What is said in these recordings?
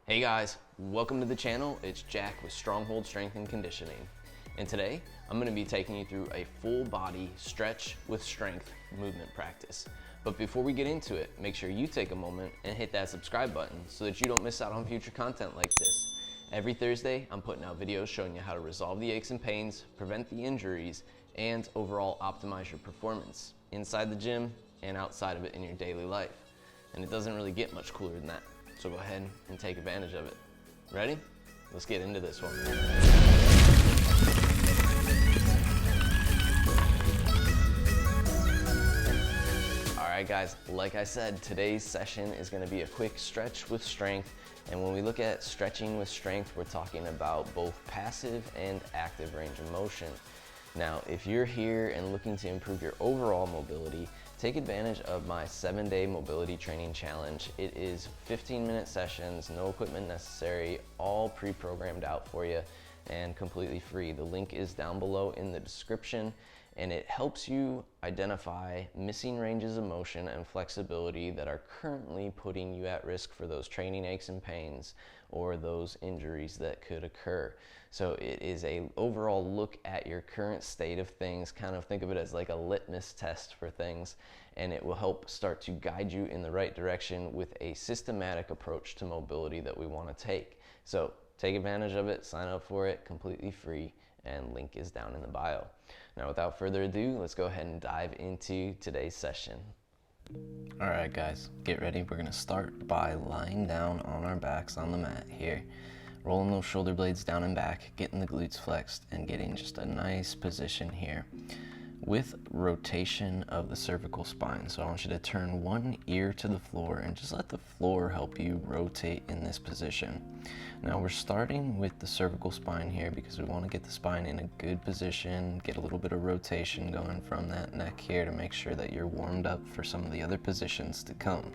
Hey guys, welcome to the channel. It's Jack with Stronghold Strength and Conditioning. And today, I'm gonna be taking you through a full body stretch with strength movement practice. But before we get into it, make sure you take a moment and hit that subscribe button so that you don't miss out on future content like this. Every Thursday, I'm putting out videos showing you how to resolve the aches and pains, prevent the injuries, and overall optimize your performance inside the gym and outside of it in your daily life. And it doesn't really get much cooler than that. So go ahead and take advantage of it. Ready? Let's get into this one. All right guys, like I said, today's session is gonna be a quick stretch with strength. And when we look at stretching with strength, we're talking about both passive and active range of motion. Now, if you're here and looking to improve your overall mobility, take advantage of my 7-day mobility training challenge. It is 15-minute sessions, no equipment necessary, all pre-programmed out for you and completely free. The link is down below in the description, and it helps you identify missing ranges of motion and flexibility that are currently putting you at risk for those training aches and pains or those injuries that could occur. So it is a overall look at your current state of things. Kind of think of it as like a litmus test for things, and it will help start to guide you in the right direction with a systematic approach to mobility that we want to take. So take advantage of it, sign up for it, completely free, and link is down in the bio. Now, without further ado, let's go ahead and dive into today's session. All right, guys, get ready. We're gonna start by lying down on our backs on the mat here, rolling those shoulder blades down and back, getting the glutes flexed, and getting just a nice position here with rotation of the cervical spine. So I want you to turn one ear to the floor and just let the floor help you rotate in this position. Now we're starting with the cervical spine here because we want to get the spine in a good position, get a little bit of rotation going from that neck here to make sure that you're warmed up for some of the other positions to come.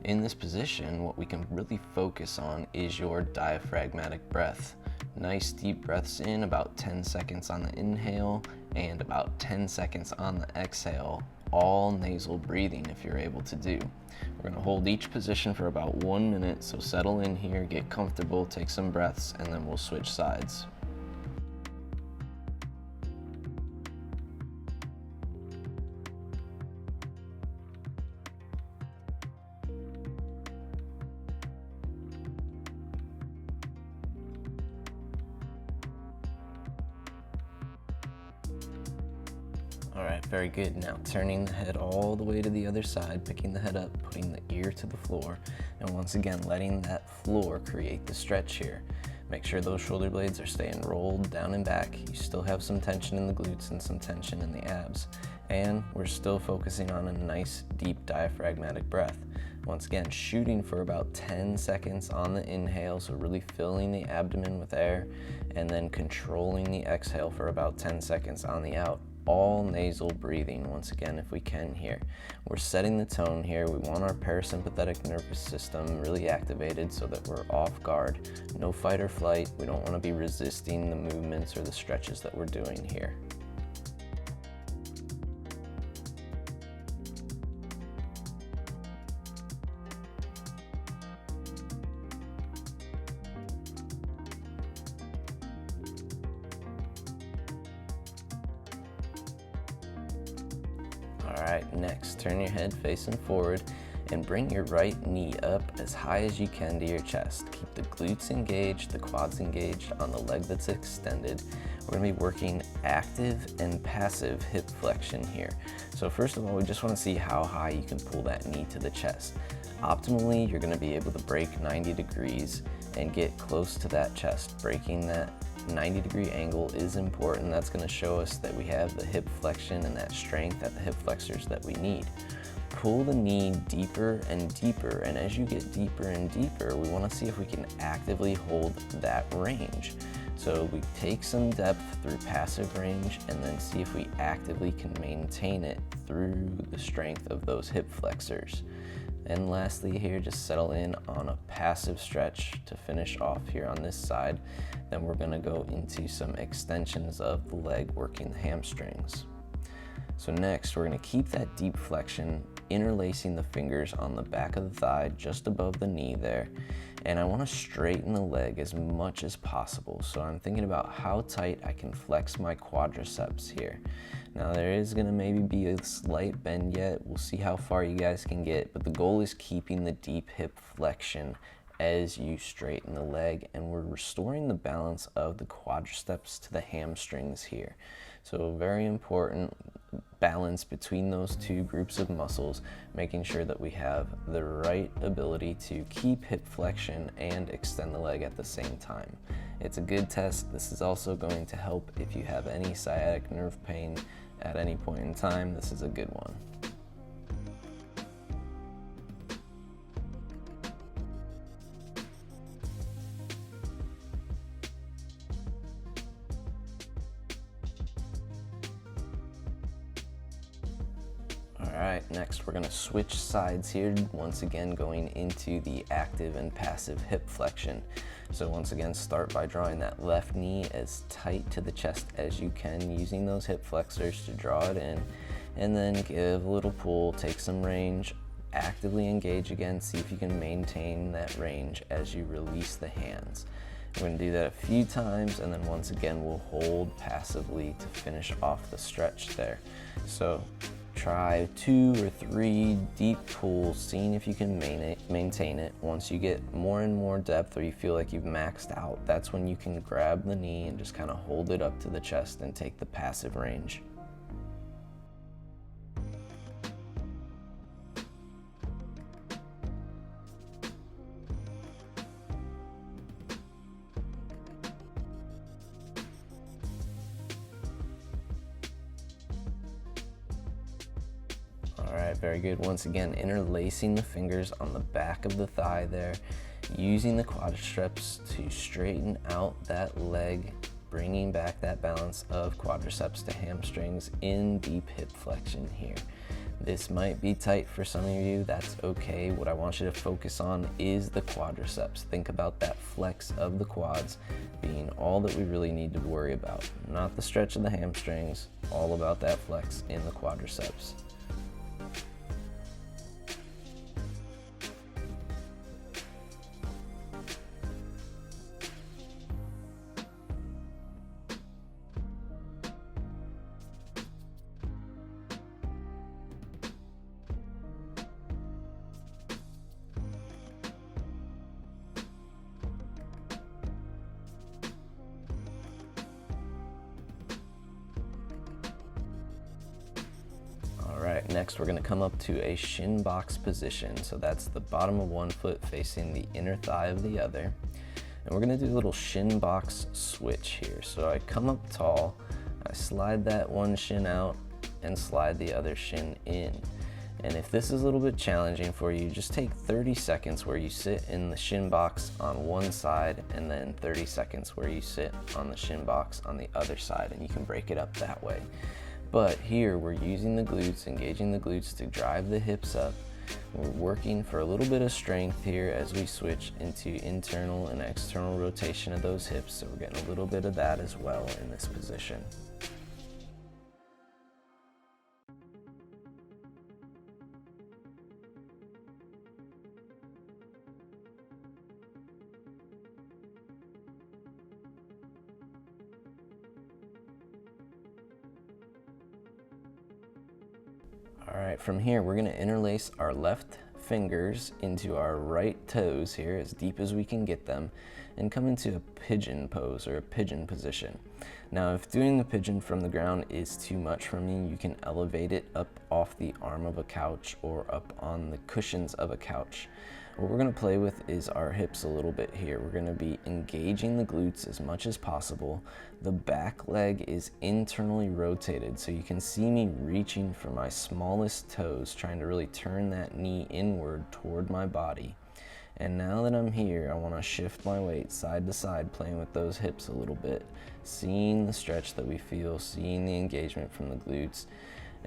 In this position, what we can really focus on is your diaphragmatic breath. Nice deep breaths in, about 10 seconds on the inhale and about 10 seconds on the exhale, all nasal breathing if you're able to do. We're gonna hold each position for about 1 minute, so settle in here, get comfortable, take some breaths, and then we'll switch sides. All right, very good. Now turning the head all the way to the other side, picking the head up, putting the ear to the floor, and once again, letting that floor create the stretch here. Make sure those shoulder blades are staying rolled down and back. You still have some tension in the glutes and some tension in the abs. And we're still focusing on a nice, deep diaphragmatic breath. Once again, shooting for about 10 seconds on the inhale, so really filling the abdomen with air, and then controlling the exhale for about 10 seconds on the out. All nasal breathing, once again, if we can here. We're setting the tone here. We want our parasympathetic nervous system really activated so that we're off guard. No fight or flight. We don't want to be resisting the movements or the stretches that we're doing here. All right, next, turn your head facing forward and bring your right knee up as high as you can to your chest. Keep the glutes engaged, the quads engaged on the leg that's extended. We're gonna be working active and passive hip flexion here. So first of all, we just wanna see how high you can pull that knee to the chest. Optimally, you're gonna be able to break 90 degrees and get close to that chest. Breaking that 90-degree angle is important. That's going to show us that we have the hip flexion and that strength at the hip flexors that we need. Pull the knee deeper and deeper, and as you get deeper and deeper, we want to see if we can actively hold that range. So we take some depth through passive range and then see if we actively can maintain it through the strength of those hip flexors. And lastly here, just settle in on a passive stretch to finish off here on this side. Then we're gonna go into some extensions of the leg, working the hamstrings. So next, we're gonna keep that deep flexion, interlacing the fingers on the back of the thigh, just above the knee there. and I want to straighten the leg as much as possible. So I'm thinking about how tight I can flex my quadriceps here. Now there is going to maybe be a slight bend yet. We'll see how far you guys can get, but the goal is keeping the deep hip flexion as you straighten the leg, and we're restoring the balance of the quadriceps to the hamstrings here. So very important balance between those two groups of muscles, making sure that we have the right ability to keep hip flexion and extend the leg at the same time. It's a good test. This is also going to help if you have any sciatic nerve pain at any point in time. This is a good one. Alright, next we're going to switch sides here, once again going into the active and passive hip flexion. So once again, start by drawing that left knee as tight to the chest as you can, using those hip flexors to draw it in, and then give a little pull, take some range, actively engage again, see if you can maintain that range as you release the hands. We're going to do that a few times, and then once again we'll hold passively to finish off the stretch there. So try 2 or 3 deep pulls, seeing if you can maintain it. Once you get more and more depth, or you feel like you've maxed out, that's when you can grab the knee and just kind of hold it up to the chest and take the passive range. Alright, very good. Once again, interlacing the fingers on the back of the thigh there, using the quadriceps to straighten out that leg, bringing back that balance of quadriceps to hamstrings in deep hip flexion here. This might be tight for some of you, that's okay. What I want you to focus on is the quadriceps. Think about that flex of the quads being all that we really need to worry about. Not the stretch of the hamstrings, all about that flex in the quadriceps. Alright, next we're going to come up to a shin box position. So that's the bottom of one foot facing the inner thigh of the other. And we're going to do a little shin box switch here. So I come up tall, I slide that one shin out and slide the other shin in. And if this is a little bit challenging for you, just take 30 seconds where you sit in the shin box on one side, and then 30 seconds where you sit on the shin box on the other side, and you can break it up that way. But here we're using the glutes, engaging the glutes to drive the hips up. We're working for a little bit of strength here as we switch into internal and external rotation of those hips. So we're getting a little bit of that as well in this position. Alright, from here we're going to interlace our left fingers into our right toes here as deep as we can get them, and come into a pigeon pose or a pigeon position. Now if doing the pigeon from the ground is too much for me, you can elevate it up off the arm of a couch or up on the cushions of a couch. What we're going to play with is our hips a little bit here. We're going to be engaging the glutes as much as possible. The back leg is internally rotated, so you can see me reaching for my smallest toes, trying to really turn that knee inward toward my body. And now that I'm here, I want to shift my weight side to side, playing with those hips a little bit, seeing the stretch that we feel, seeing the engagement from the glutes.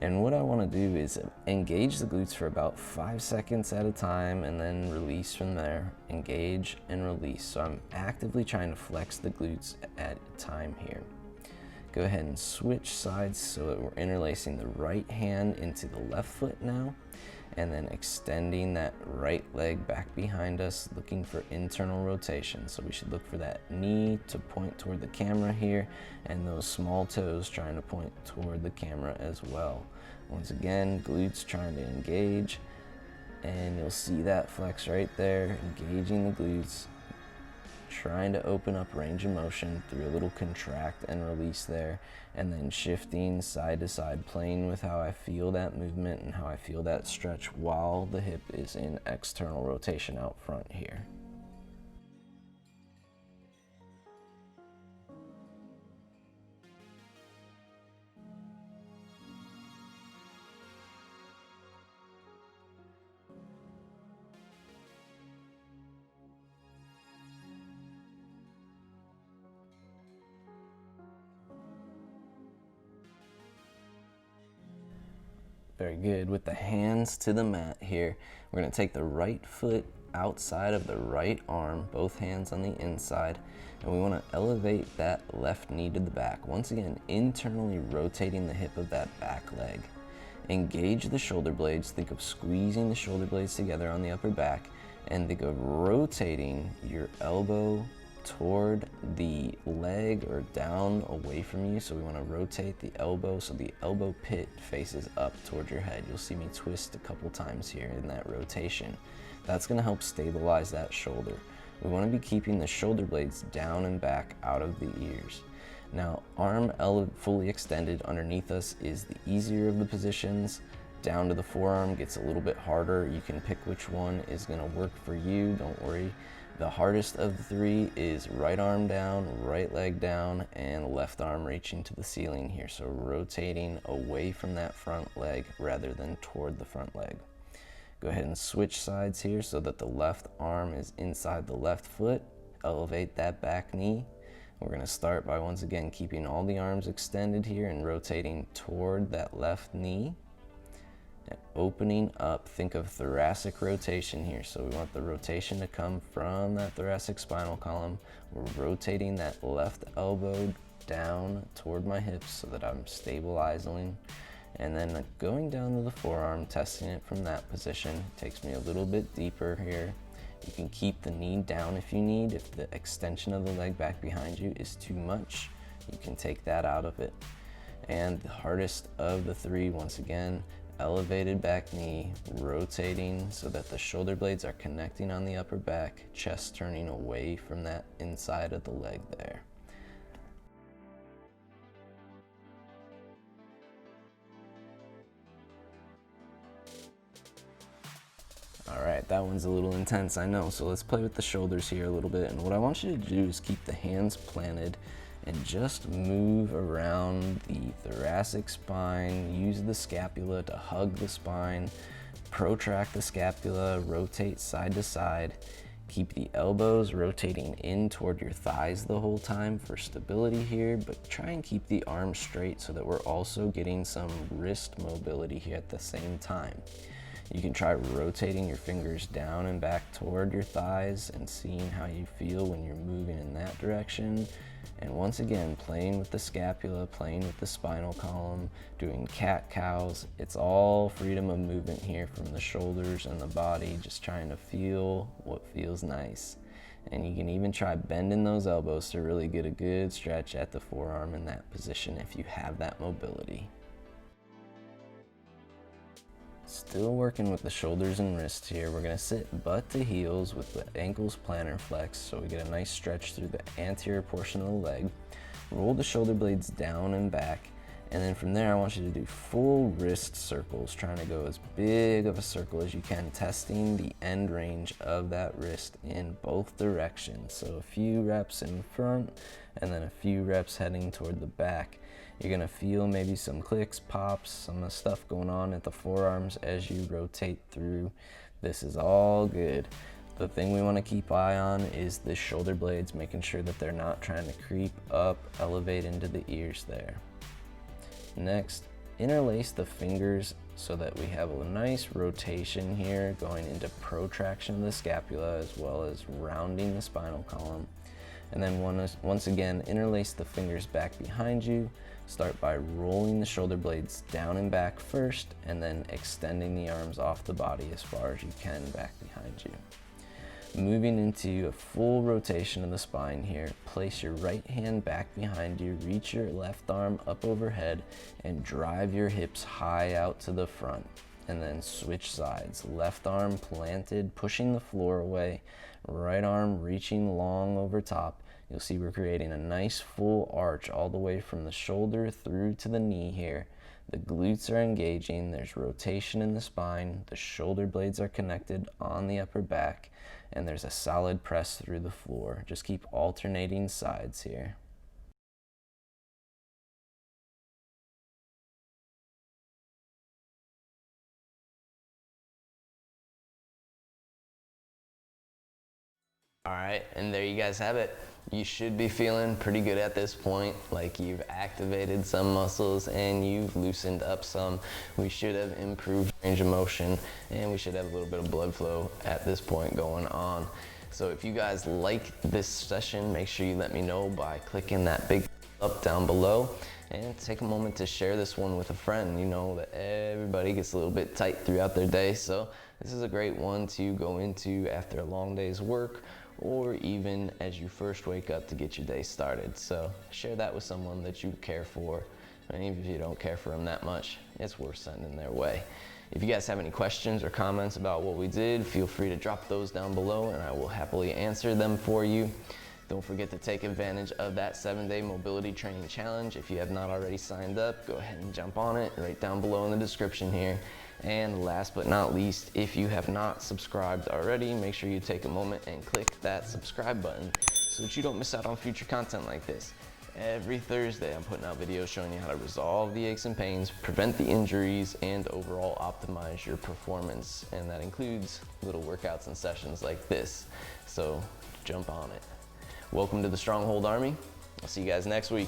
And what I want to do is engage the glutes for about 5 seconds at a time, and then release from there. Engage and release. So I'm actively trying to flex the glutes at a time here. Go ahead and switch sides so that we're interlacing the right hand into the left foot now. and then extending that right leg back behind us, looking for internal rotation. So we should look for that knee to point toward the camera here, and those small toes trying to point toward the camera as well. Once again, glutes trying to engage, and you'll see that flex right there, engaging the glutes, trying to open up range of motion through a little contract and release there, and then shifting side to side, playing with how I feel that movement and how I feel that stretch while the hip is in external rotation out front here. Very good. With the hands to the mat here, we're going to take the right foot outside of the right arm, both hands on the inside, and we want to elevate that left knee to the back. Once again, internally rotating the hip of that back leg. Engage the shoulder blades. Think of squeezing the shoulder blades together on the upper back, and think of rotating your elbow toward the leg or down away from you. So we want to rotate the elbow so the elbow pit faces up toward your head. You'll see me twist a couple times here in that rotation. That's going to help stabilize that shoulder. We want to be keeping the shoulder blades down and back out of the ears. Now, arm fully extended underneath us is the easier of the positions. Down to the forearm gets a little bit harder. You can pick which one is going to work for you, don't worry. The hardest of the three is right arm down, right leg down, and left arm reaching to the ceiling here. So rotating away from that front leg rather than toward the front leg. Go ahead and switch sides here so that the left arm is inside the left foot. Elevate that back knee. We're going to start by once again keeping all the arms extended here and rotating toward that left knee. And opening up, think of thoracic rotation here. So we want the rotation to come from that thoracic spinal column. We're rotating that left elbow down toward my hips so that I'm stabilizing. And then going down to the forearm, testing it from that position. Takes me a little bit deeper here. You can keep the knee down if you need. If the extension of the leg back behind you is too much, you can take that out of it. And the hardest of the three, once again, elevated back knee, rotating so that the shoulder blades are connecting on the upper back, chest turning away from that inside of the leg there. All right, that one's a little intense, I know, so let's play with the shoulders here a little bit. And what I want you to do is keep the hands planted and just move around the thoracic spine. Use the scapula to hug the spine. Protract the scapula, rotate side to side. Keep the elbows rotating in toward your thighs the whole time for stability here, but try and keep the arms straight so that we're also getting some wrist mobility here at the same time. You can try rotating your fingers down and back toward your thighs and seeing how you feel when you're moving in that direction. And once again, playing with the scapula, playing with the spinal column, doing cat-cows. It's all freedom of movement here from the shoulders and the body, just trying to feel what feels nice. And you can even try bending those elbows to really get a good stretch at the forearm in that position if you have that mobility. Still working with the shoulders and wrists here. We're going to sit butt to heels with the ankles plantar flex so we get a nice stretch through the anterior portion of the leg. Roll the shoulder blades down and back, and then from there I want you to do full wrist circles, trying to go as big of a circle as you can, testing the end range of that wrist in both directions. So a few reps in front and then a few reps heading toward the back. You're gonna feel maybe some clicks, pops, some stuff going on at the forearms as you rotate through. This is all good. The thing we wanna keep eye on is the shoulder blades, making sure that they're not trying to creep up, elevate into the ears there. Next, interlace the fingers so that we have a nice rotation here going into protraction of the scapula as well as rounding the spinal column. And then once again, interlace the fingers back behind you. Start by rolling the shoulder blades down and back first, and then extending the arms off the body as far as you can back behind you. Moving into a full rotation of the spine here, place your right hand back behind you, reach your left arm up overhead, and drive your hips high out to the front. And then switch sides. Left arm planted, pushing the floor away, right arm reaching long over top. You'll see we're creating a nice full arch all the way from the shoulder through to the knee here. The glutes are engaging, there's rotation in the spine, the shoulder blades are connected on the upper back, and there's a solid press through the floor. Just keep alternating sides here. All right, and there you guys have it. You should be feeling pretty good at this point, like you've activated some muscles and you've loosened up some. We should have improved range of motion, and we should have a little bit of blood flow at this point going on. So if you guys like this session, make sure you let me know by clicking that big up down below, and take a moment to share this one with a friend. You know that everybody gets a little bit tight throughout their day, so this is a great one to go into after a long day's work, or even as you first wake up to get your day started. So share that with someone that you care for, and even if you don't care for them that much, it's worth sending their way. If you guys have any questions or comments about what we did, feel free to drop those down below and I will happily answer them for you. Don't forget to take advantage of that 7-day mobility training challenge. If you have not already signed up, go ahead and jump on it right down below in the description here. And last but not least, if you have not subscribed already, make sure you take a moment and click that subscribe button so that you don't miss out on future content like this. Every Thursday, I'm putting out videos showing you how to resolve the aches and pains, prevent the injuries, and overall optimize your performance. And that includes little workouts and sessions like this. So jump on it. Welcome to the Stronghold Army. I'll see you guys next week.